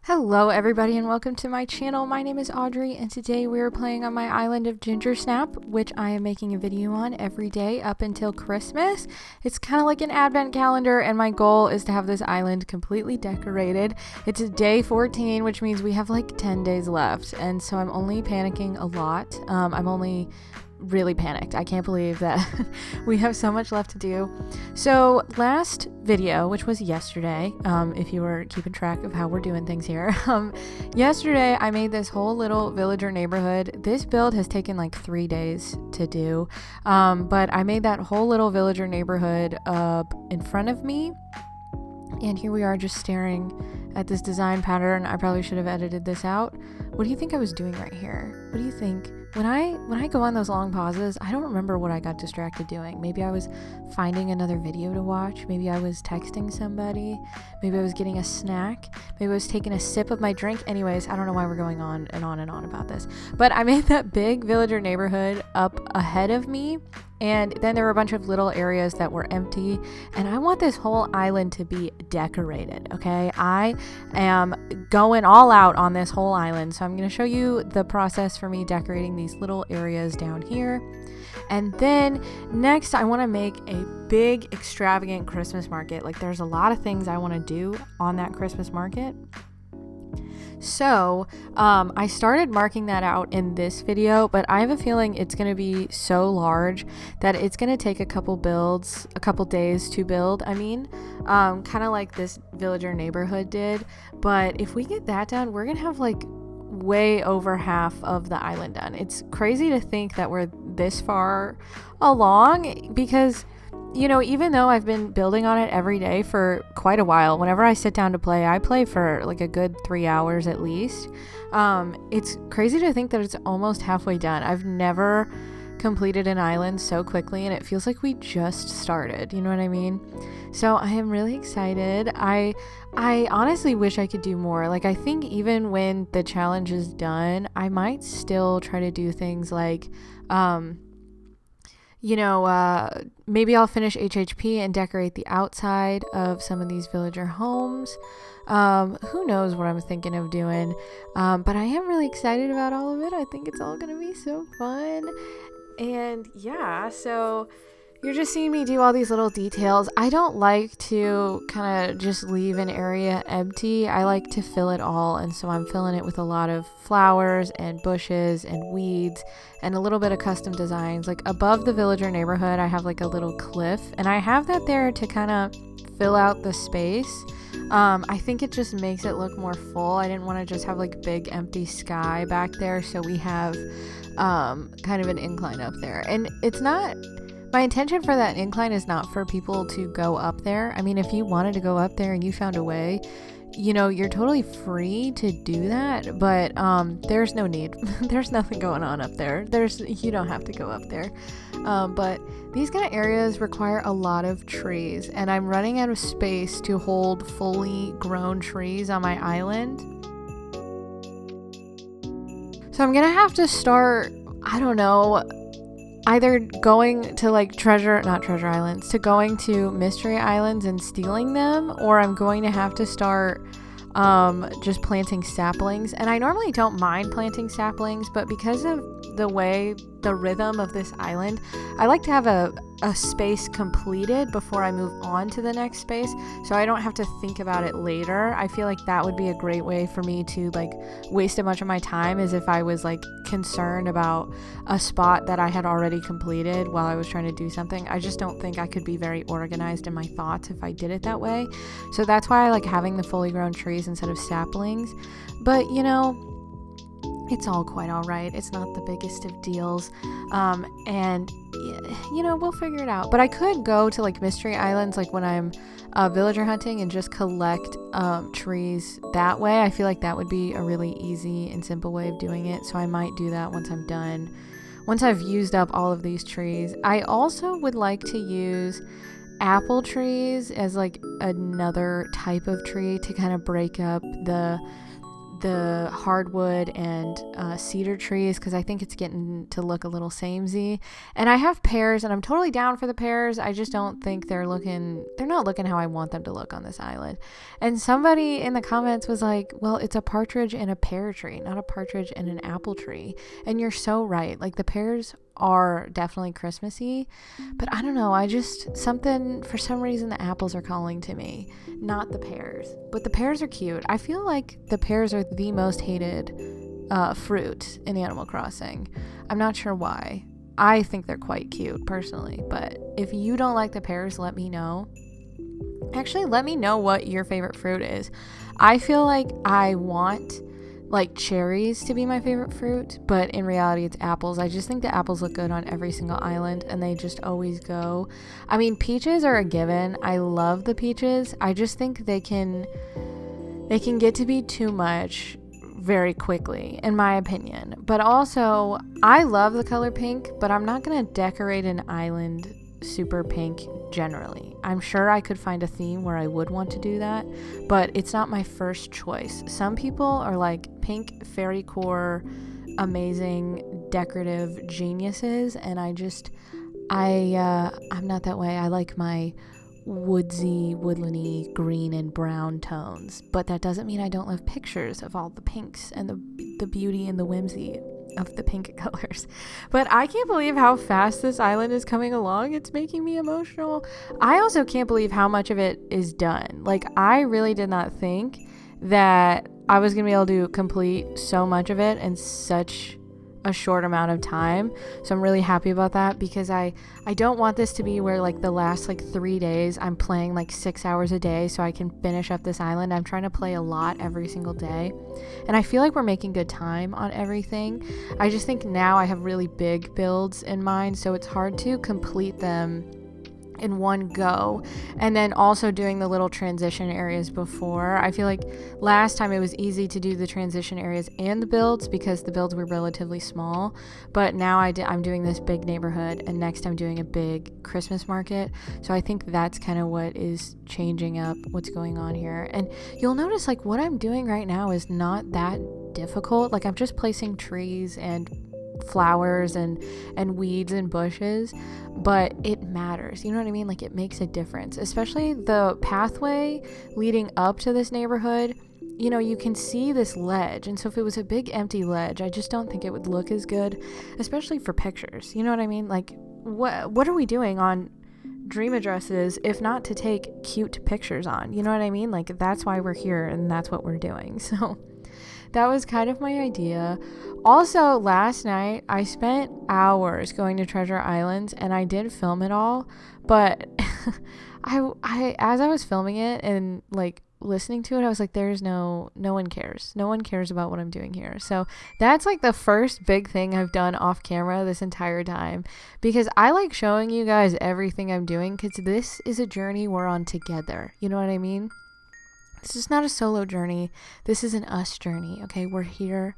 Hello everybody and welcome to my channel. My name is Audrey and today we are playing on my island of Gingersnap, which I am making a video on every day up until Christmas. It's kind of like an advent calendar and my goal is to have this island completely decorated. It's day 14, which means we have like 10 days left, and so I'm only panicking a lot. I'm only really panicked. I can't believe that we have so much left to do. So last video, which was yesterday, if you were keeping track of how we're doing things here, yesterday I made this whole little villager neighborhood. This build has taken like 3 days to do, but I made that whole little villager neighborhood up in front of me, and here we are just staring at this design pattern. I probably should have edited this out. What do you think I was doing right here? What do you think? When I go on those long pauses, I don't remember what I got distracted doing. Maybe I was finding another video to watch. Maybe I was texting somebody. Maybe I was getting a snack. Maybe I was taking a sip of my drink. Anyways, I don't know why we're going on and on and on about this. But I made that big villager neighborhood up ahead of me. And then there were a bunch of little areas that were empty, and I want this whole island to be decorated, okay? I am going all out on this whole island, so I'm going to show you the process for me decorating these little areas down here. And then next, I want to make a big, extravagant Christmas market. Like, there's a lot of things I want to do on that Christmas market. So I started marking that out in this video, but I have a feeling it's going to be so large that it's going to take a couple days to build. Kind of like this villager neighborhood did. But if we get that done, we're going to have like way over half of the island done. It's crazy to think that we're this far along because, you know, even though I've been building on it every day for quite a while, whenever I sit down to play, I play for like a good 3 hours at least. It's crazy to think that it's almost halfway done. I've never completed an island so quickly, and it feels like we just started. You know what I mean? So I am really excited. I honestly wish I could do more. Like, I think even when the challenge is done, I might still try to do things like, maybe I'll finish HHP and decorate the outside of some of these villager homes. Who knows what I'm thinking of doing. But I am really excited about all of it. I think it's all going to be so fun. And yeah, so you're just seeing me do all these little details. I don't like to kind of just leave an area empty. I like to fill it all, and so I'm filling it with a lot of flowers and bushes and weeds and a little bit of custom designs. Like above the villager neighborhood, I have like a little cliff, and I have that there to kind of fill out the space. I think it just makes it look more full. I didn't want to just have like big empty sky back there, so we have kind of an incline up there. And it's not, my intention for that incline is not for people to go up there. I mean, if you wanted to go up there and you found a way, you know, you're totally free to do that, but there's no need. There's nothing going on up there. You don't have to go up there. But these kind of areas require a lot of trees, and I'm running out of space to hold fully grown trees on my island. So I'm gonna have to start, I don't know, either going to like not treasure islands, to going to mystery islands and stealing them, or I'm going to have to start just planting saplings. And I normally don't mind planting saplings, but because of the rhythm of this island, I like to have a space completed before I move on to the next space, so I don't have to think about it later. I feel like that would be a great way for me to like waste a bunch of my time, is if I was like concerned about a spot that I had already completed while I was trying to do something. I just don't think I could be very organized in my thoughts if I did it that way. So that's why I like having the fully grown trees instead of saplings. But you know, it's all quite all right. It's not the biggest of deals. And you know, we'll figure it out. But I could go to like mystery islands, like when I'm villager hunting, and just collect trees that way. I feel like that would be a really easy and simple way of doing it. So I might do that once I'm done. Once I've used up all of these trees. I also would like to use apple trees as like another type of tree to kind of break up the hardwood and cedar trees because I think it's getting to look a little samey. And I have pears, and I'm totally down for the pears. I just don't think they're not looking how I want them to look on this island. And somebody in the comments was like, well, it's a partridge in a pear tree, not a partridge in an apple tree. And you're so right. Like, the pears are definitely Christmassy, but I don't know, for some reason the apples are calling to me, not the pears. But the pears are cute. I feel like the pears are the most hated fruit in Animal Crossing. I'm not sure why. I think they're quite cute personally, but if you don't like the pears, let me know. Actually, let me know what your favorite fruit is. I feel like I want like cherries to be my favorite fruit, but in reality it's apples. I just think the apples look good on every single island, and they just always go. I mean, peaches are a given. I love the peaches. I just think they can get to be too much very quickly, in my opinion. But also, I love the color pink, but I'm not gonna decorate an island super pink generally. I'm sure I could find a theme where I would want to do that, but it's not my first choice. Some people are like pink fairy core, amazing decorative geniuses, and I'm not that way. I like my woodsy, woodlandy green and brown tones, but that doesn't mean I don't love pictures of all the pinks and the beauty and the whimsy of the pink colors. But I can't believe how fast this island is coming along. It's making me emotional. I also can't believe how much of it is done. Like, I really did not think that I was gonna be able to complete so much of it in such a short amount of time. So I'm really happy about that, because I don't want this to be where like the last like 3 days I'm playing like 6 hours a day so I can finish up this island. I'm trying to play a lot every single day, and I feel like we're making good time on everything. I just think now I have really big builds in mind, so it's hard to complete them in one go, and then also doing the little transition areas before. I feel like last time it was easy to do the transition areas and the builds because the builds were relatively small, but now I'm doing this big neighborhood, and next I'm doing a big Christmas market. So I think that's kind of what is changing up what's going on here. And you'll notice like what I'm doing right now is not that difficult. Like, I'm just placing trees and flowers and weeds and bushes, but it matters, you know what I mean? Like, it makes a difference, especially the pathway leading up to this neighborhood. You know, you can see this ledge, and so if it was a big empty ledge, I just don't think it would look as good, especially for pictures, you know what I mean? Like, what are we doing on dream addresses if not to take cute pictures on, you know what I mean? Like, that's why we're here, and that's what we're doing. So that was kind of my idea. Also, last night I spent hours going to Treasure Island, and I did film it all, but I as I was filming it and like listening to it, I was like, no one cares. No one cares about what I'm doing here. So that's like the first big thing I've done off camera this entire time, because I like showing you guys everything I'm doing, because this is a journey we're on together. You know what I mean? This is not a solo journey. This is an us journey, okay? We're here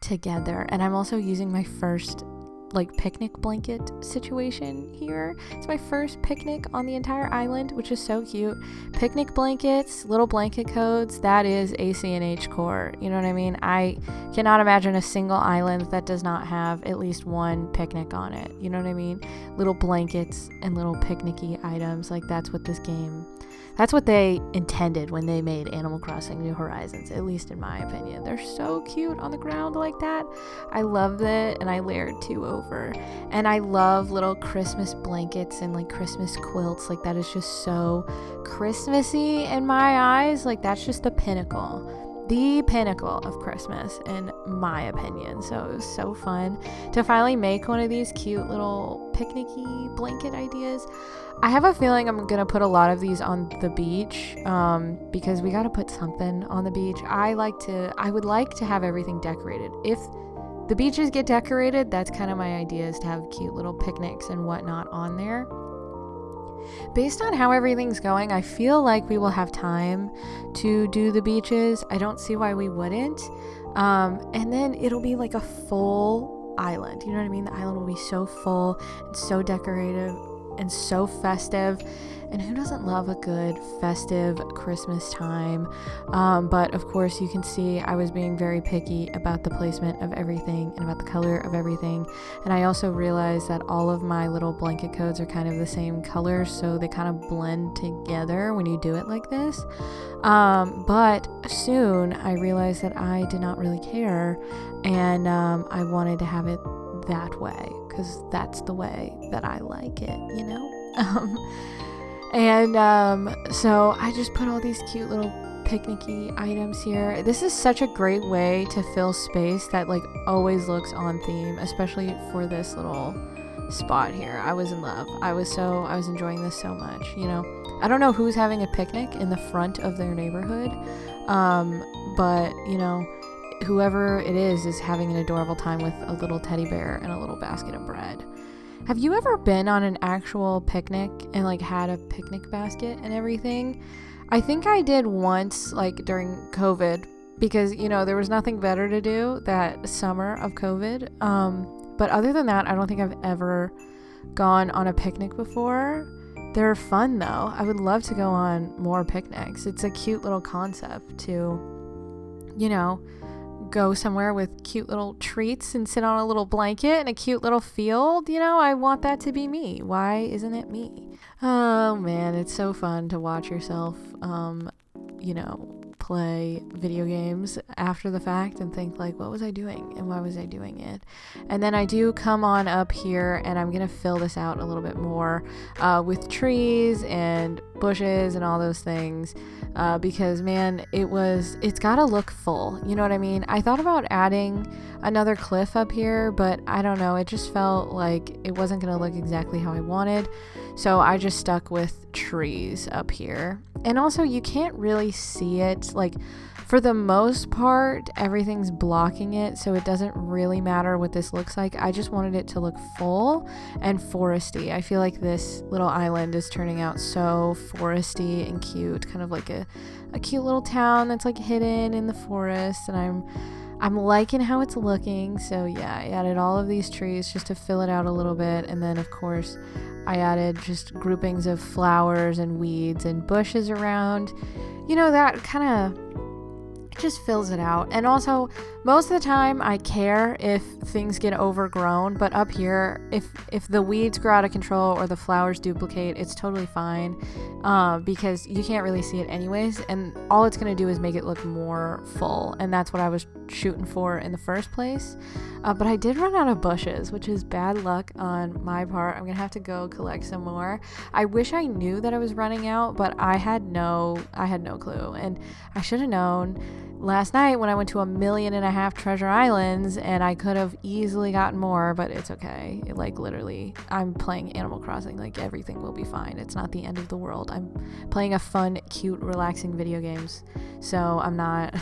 together. And I'm also using my first like picnic blanket situation here. It's my first picnic on the entire island, which is so cute. Picnic blankets, little blanket codes, that is ACNH core. You know what I mean? I cannot imagine a single island that does not have at least one picnic on it. You know what I mean? Little blankets and little picnicky items. Like, that's what they intended when they made Animal Crossing New Horizons, at least in my opinion. They're so cute on the ground like that. I love it, and I layered 2 over. And I love little Christmas blankets and like Christmas quilts. Like, that is just so Christmassy in my eyes. Like, that's just the pinnacle of Christmas in my opinion. So it was so fun to finally make one of these cute little picnicky blanket ideas. I have a feeling I'm gonna put a lot of these on the beach, because we gotta put something on the beach. I would like to have everything decorated. If the beaches get decorated, that's kind of my idea, is to have cute little picnics and whatnot on there. Based on how everything's going, I feel like we will have time to do the beaches. I don't see why we wouldn't. And then it'll be like a full island. You know what I mean? The island will be so full and so decorated and so festive. And who doesn't love a good festive Christmas time? But of course you can see I was being very picky about the placement of everything and about the color of everything. And I also realized that all of my little blanket codes are kind of the same color, so they kind of blend together when you do it like this. But soon I realized that I did not really care, and I wanted to have it that way because that's the way that I like it, you know? So I just put all these cute little picnicky items here. This is such a great way to fill space that like always looks on theme, especially for this little spot here. I was in love. I was enjoying this so much, you know. I don't know who's having a picnic in the front of their neighborhood, but you know, whoever it is having an adorable time with a little teddy bear and a little basket of bread. Have you ever been on an actual picnic and like had a picnic basket and everything? I think I did once, like during COVID, because you know there was nothing better to do that summer of COVID. But other than that, I don't think I've ever gone on a picnic before. They're fun though. I would love to go on more picnics. It's a cute little concept to, you know, go somewhere with cute little treats and sit on a little blanket in a cute little field. You know, I want that to be me. Why isn't it me? Oh man, it's so fun to watch yourself, you know, play video games after the fact and think like, what was I doing and why was I doing it? And then I do come on up here and I'm gonna fill this out a little bit more with trees and bushes and all those things, because man, it's gotta look full, you know what I mean? I thought about adding another cliff up here, but I don't know, it just felt like it wasn't gonna look exactly how I wanted, so I just stuck with trees up here. And also you can't really see it, like for the most part everything's blocking it, so it doesn't really matter what this looks like. I just wanted it to look full and foresty. I feel like this little island is turning out so foresty and cute, kind of like a cute little town that's like hidden in the forest, and I'm liking how it's looking. So yeah, I added all of these trees just to fill it out a little bit, and then of course I added just groupings of flowers and weeds and bushes around. You know, that kind of just fills it out. And also most of the time I care if things get overgrown, but up here if the weeds grow out of control or the flowers duplicate, it's totally fine, because you can't really see it anyways, and all it's going to do is make it look more full, and that's what I was shooting for in the first place. But I did run out of bushes, which is bad luck on my part. I'm gonna have to go collect some more. I wish I knew that I was running out, but I had no clue, and I should have known last night when I went to 1.5 million treasure islands, and I could have easily gotten more, but it's okay. Like literally, I'm playing Animal Crossing, like everything will be fine. It's not the end of the world. I'm playing a fun, cute, relaxing video games, so I'm not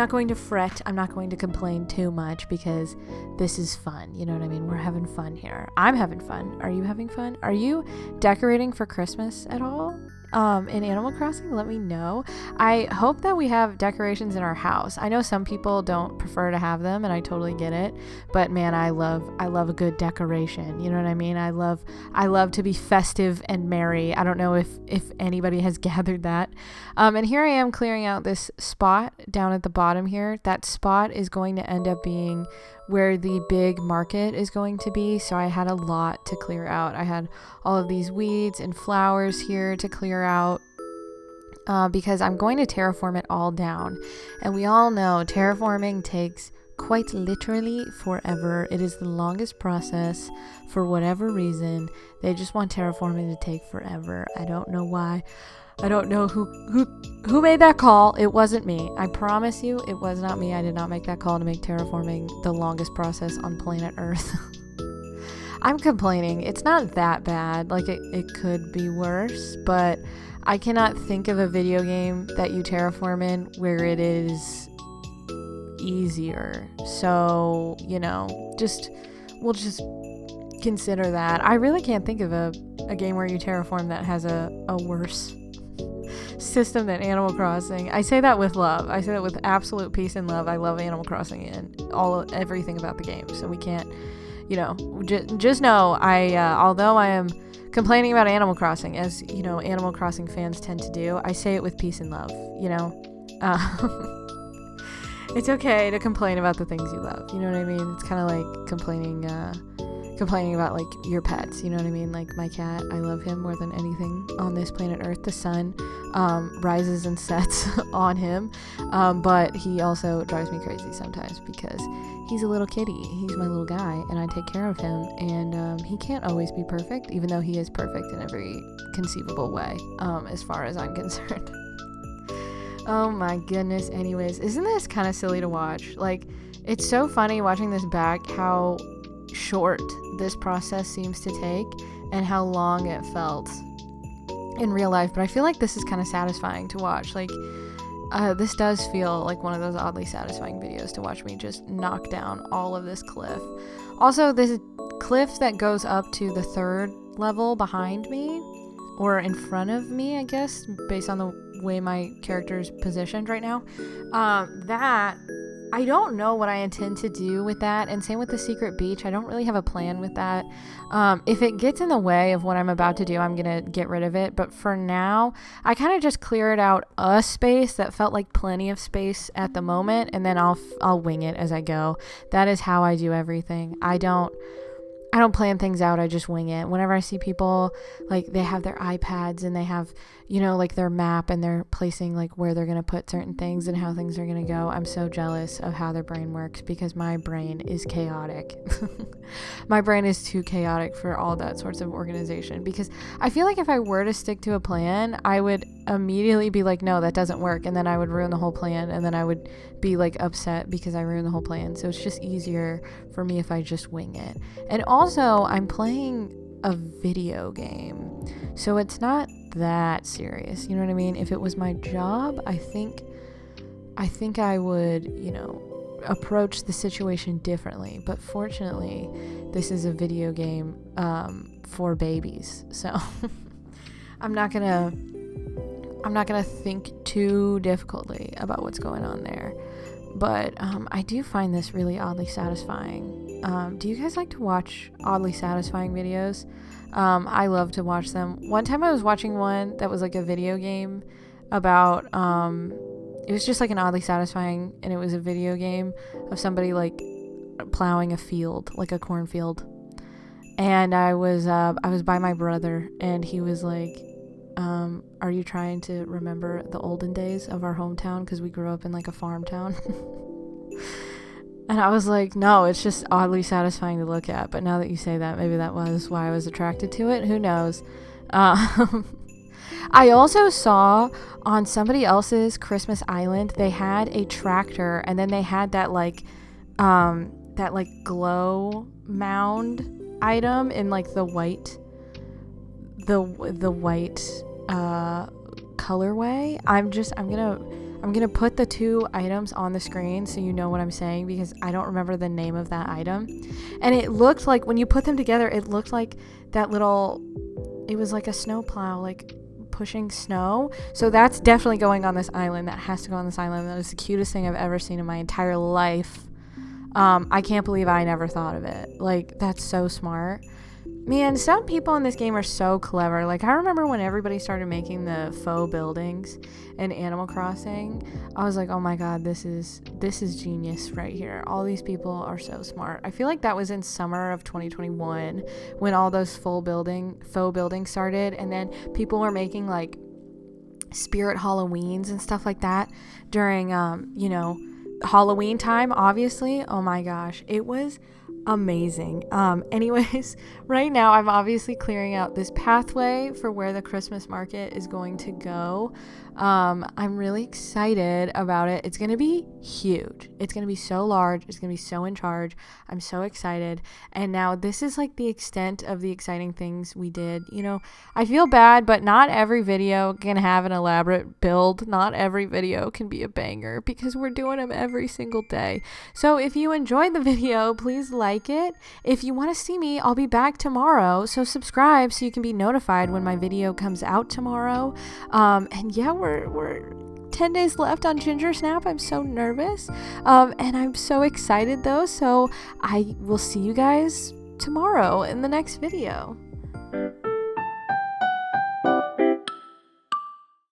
going to fret. I'm not going to complain too much because this is fun. You know what I mean? We're having fun here. I'm having fun. Are you having fun? Are you decorating for Christmas at all? In Animal Crossing? Let me know. I hope that we have decorations in our house. I know some people don't prefer to have them, and I totally get it, but man, I love a good decoration. You know what I mean? I love to be festive and merry. I don't know if anybody has gathered that. And here I am clearing out this spot down at the bottom here. That spot is going to end up being where the big market is going to be, so I had a lot to clear out. I had all of these weeds and flowers here to clear out, because I'm going to terraform it all down, and we all know terraforming takes quite literally forever. It is the longest process for whatever reason. They just want terraforming to take forever. I don't know why. I don't know who made that call. It wasn't me. I promise you, it was not me. I did not make that call to make terraforming the longest process on planet Earth. I'm complaining. It's not that bad. Like, it could be worse, but I cannot think of a video game that you terraform in where it is easier. So, you know, we'll just consider that. I really can't think of a game where you terraform that has a worse system than Animal Crossing. I say that with love. I say that with absolute peace and love. I love Animal Crossing and everything about the game. So we can't, you know, just know although I am complaining about Animal Crossing, as you know, Animal Crossing fans tend to do. I say it with peace and love, you know. It's okay to complain about the things you love, you know what I mean? It's kind of like complaining about like your pets, you know what I mean? Like my cat, I love him more than anything on this planet Earth. The sun rises and sets on him, but he also drives me crazy sometimes because he's a little kitty. He's my little guy, and I take care of him, and he can't always be perfect, even though he is perfect in every conceivable way, as far as I'm concerned. Oh my goodness. Anyways, isn't this kind of silly to watch? Like, it's so funny watching this back, how short this process seems to take and how long it felt in real life. But I feel like this is kind of satisfying to watch. Like, this does feel like one of those oddly satisfying videos to watch me just knock down all of this cliff. Also, this cliff that goes up to the 3rd level behind me, or in front of me, I guess, based on the way my character is positioned right now, that I don't know what I intend to do with that. And same with the secret beach. I don't really have a plan with that. If it gets in the way of what I'm about to do, I'm gonna get rid of it. But for now, I kind of just cleared out a space that felt like plenty of space at the moment, and then I'll wing it as I go. That is how I do everything. I don't plan things out. I just wing it. Whenever I see people, like, they have their iPads and they have, you know, like their map, and they're placing like where they're going to put certain things and how things are going to go. I'm so jealous of how their brain works, because my brain is chaotic. My brain is too chaotic for all that sorts of organization, because I feel like if I were to stick to a plan, I would immediately be like, no, that doesn't work. And then I would ruin the whole plan. And then I would be like upset because I ruined the whole plan. So it's just easier for me if I just wing it. And also, I'm playing a video game, so it's not that serious, you know what I mean? If it was my job, I think I would, you know, approach the situation differently. But fortunately, this is a video game for babies, so I'm not gonna think too difficultly about what's going on there. But I do find this really oddly satisfying. Do you guys like to watch oddly satisfying videos? I love to watch them. One time I was watching one that was like a video game about, it was just like an oddly satisfying, and it was a video game of somebody like plowing a field, like a cornfield. And I was by my brother, and he was like, are you trying to remember the olden days of our hometown? Because we grew up in like a farm town. And I was like, no, it's just oddly satisfying to look at. But now that you say that, maybe that was why I was attracted to it. Who knows? I also saw on somebody else's Christmas Island, they had a tractor, and then they had that like glow mound item in like the white colorway. I'm gonna put the two items on the screen so you know what I'm saying, because I don't remember the name of that item. And it looked like, when you put them together, it looked like that little, it was like a snow plow, like pushing snow. So that's definitely going on this island. That has to go on this island. That is the cutest thing I've ever seen in my entire life. I can't believe I never thought of it. Like, that's so smart. Man, some people in this game are so clever. Like, I remember when everybody started making the faux buildings in Animal Crossing, I was like, oh my god, this is genius right here. All these people are so smart. I feel like that was in summer of 2021 when all those faux buildings started, and then people were making like spirit Halloweens and stuff like that during Halloween time, obviously. Oh my gosh, it was amazing. Anyways, right now I'm obviously clearing out this pathway for where the Christmas market is going to go. I'm really excited about it. It's going to be huge. It's going to be so large. It's going to be so in charge. I'm so excited. And now this is like the extent of the exciting things we did. You know, I feel bad, but not every video can have an elaborate build. Not every video can be a banger, because we're doing them every single day. So if you enjoyed the video, please like it. If you want to see me, I'll be back tomorrow. So subscribe so you can be notified when my video comes out tomorrow. And yeah, we're 10 days left on Gingersnap. I'm so nervous. And I'm so excited though. So I will see you guys tomorrow in the next video.